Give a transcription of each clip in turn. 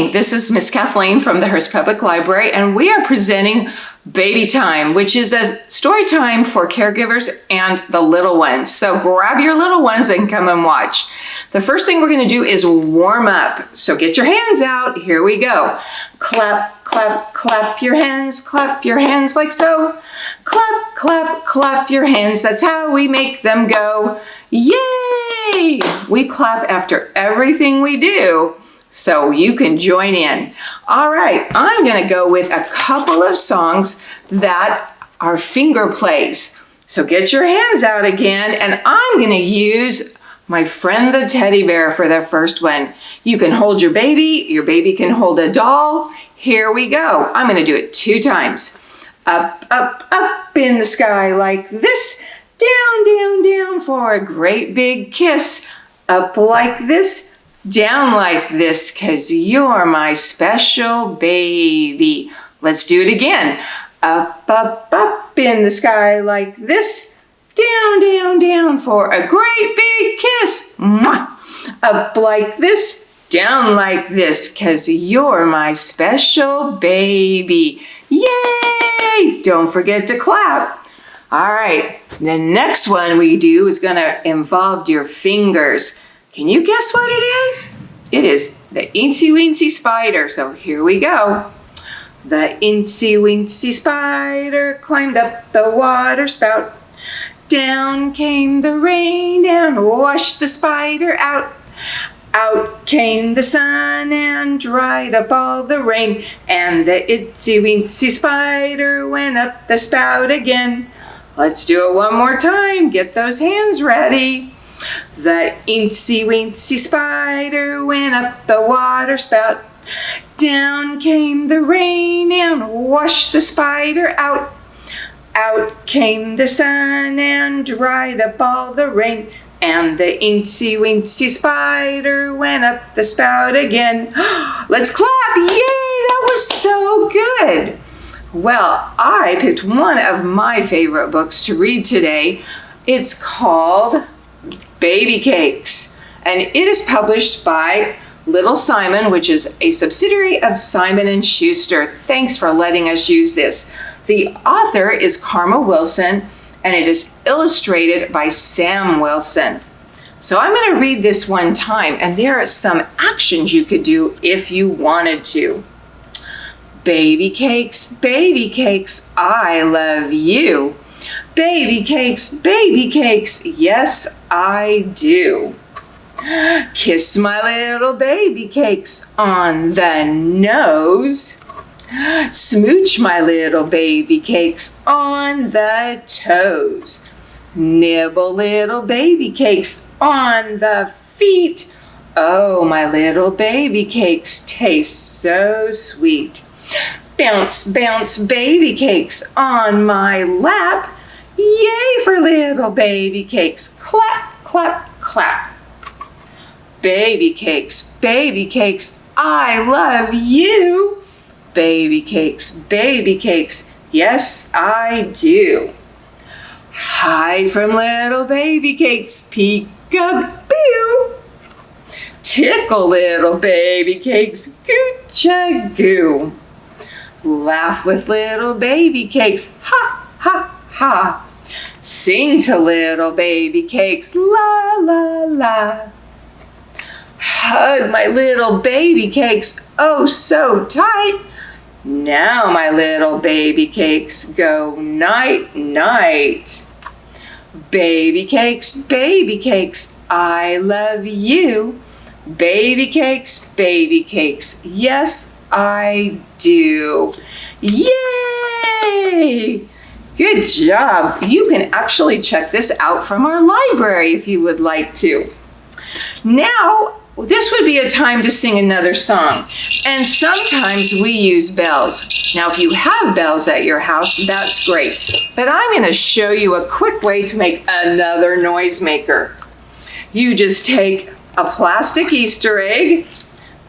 morning. This is Miss Kathleen from the Hearst Public Library, and we are presenting Baby Time, which is a story time for caregivers and the little ones. So grab your little ones and come and watch. The first thing we're going to do is warm up. So get your hands out. Here we go. Clap, clap, clap your hands. Clap your hands like so. Clap, clap, clap your hands. That's how we make them go. Yay! We clap after everything we do, so you can join in. All right, I'm going to go with a couple of songs that are finger plays. So get your hands out again, and I'm going to use My Friend the Teddy Bear for the first one. You can hold your baby can hold a doll. Here we go. I'm going to do it 2 times. Up, up, up in the sky like this. Down, down, down for a great big kiss. Up like this, down like this, 'cause you're my special baby. Let's do it again. Up, up, up in the sky like this. Down, down, down for a great big kiss. Mwah. Up like this, down like this, 'cause you're my special baby. Yay! Don't forget to clap. All right, the next one we do is going to involve your fingers. Can you guess what it is? It is the Incy Wincy Spider. So here we go. The Incy Wincy Spider climbed up the water spout. Down came the rain and washed the spider out. Out came the sun and dried up all the rain. And the Incy Wincy Spider went up the spout again. Let's do it one more time. Get those hands ready. The Incy Wincy Spider went up the water spout. Down came the rain and washed the spider out. Out came the sun and dried up all the rain. And the Incy Wincy Spider went up the spout again. Let's clap. Yay, that was so good. Well, I picked one of my favorite books to read today. It's called Baby Cakes, and it is published by Little Simon, which is a subsidiary of Simon and Schuster. Thanks for letting us use this. The author is Karma Wilson, and it is illustrated by Sam Wilson. So I'm going to read this one time, and there are some actions you could do if you wanted to. Baby cakes, I love you. Baby cakes, yes, I do. Kiss my little baby cakes on the nose. Smooch my little baby cakes on the toes. Nibble little baby cakes on the feet. Oh, my little baby cakes taste so sweet. Bounce, bounce, baby cakes on my lap. Yay for little baby cakes. Clap, clap, clap. Baby cakes, I love you. Baby cakes, yes, I do. Hide from little baby cakes, peek-a-boo. Tickle little baby cakes, goo-cha-goo. Laugh with little baby cakes, ha, ha, ha. Sing to little baby cakes, la, la, la. Hug my little baby cakes, oh so tight. Now my little baby cakes go night, night. Baby cakes, I love you. Baby cakes, yes, I do. Yay! Good job. You can actually check this out from our library if you would like to. Now, this would be a time to sing another song. And sometimes we use bells. Now, if you have bells at your house, that's great. But I'm going to show you a quick way to make another noisemaker. You just take a plastic Easter egg,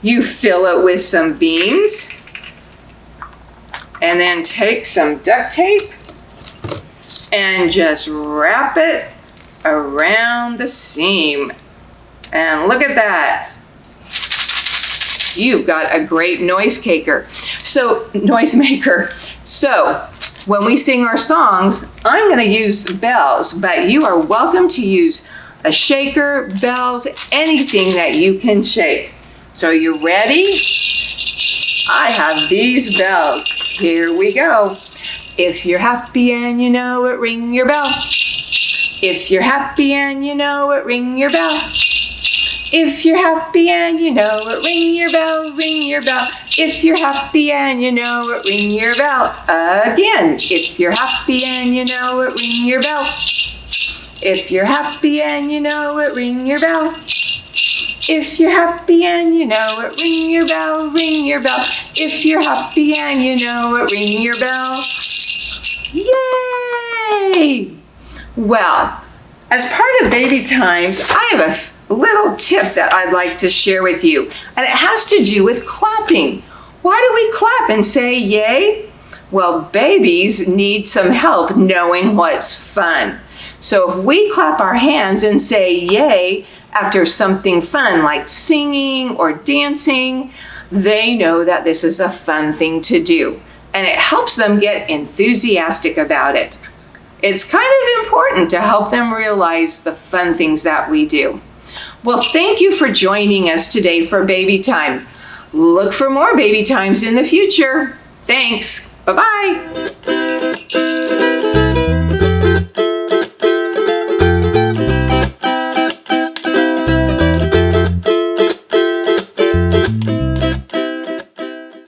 you fill it with some beans, and then take some duct tape and just wrap it around the seam. And look at that. you've got a great noisemaker. So when we sing our songs, I'm going to use bells, but you are welcome to use a shaker, bells, anything that you can shake. So you ready? I have these bells. Here we go. If you're happy and you know it, ring your bell. If you're happy and you know it, ring your bell. If you're happy and you know it, ring your bell, ring your bell. If you're happy and you know it, ring your bell. Again, if you're happy and you know it, ring your bell. If you're happy and you know it, ring your bell. If you're happy and you know it, ring your bell, ring your bell. If you're happy and you know it, ring your bell. Yay! Well, as part of Baby Times, I have a little tip that I'd like to share with you, and it has to do with clapping. Why do we clap and say yay? Well, babies need some help knowing what's fun. So if we clap our hands and say yay after something fun like singing or dancing, they know that this is a fun thing to do, and it helps them get enthusiastic about it. It's kind of important to help them realize the fun things that we do. Well, thank you for joining us today for Baby Time. Look for more Baby Times in the future. Thanks. Bye-bye.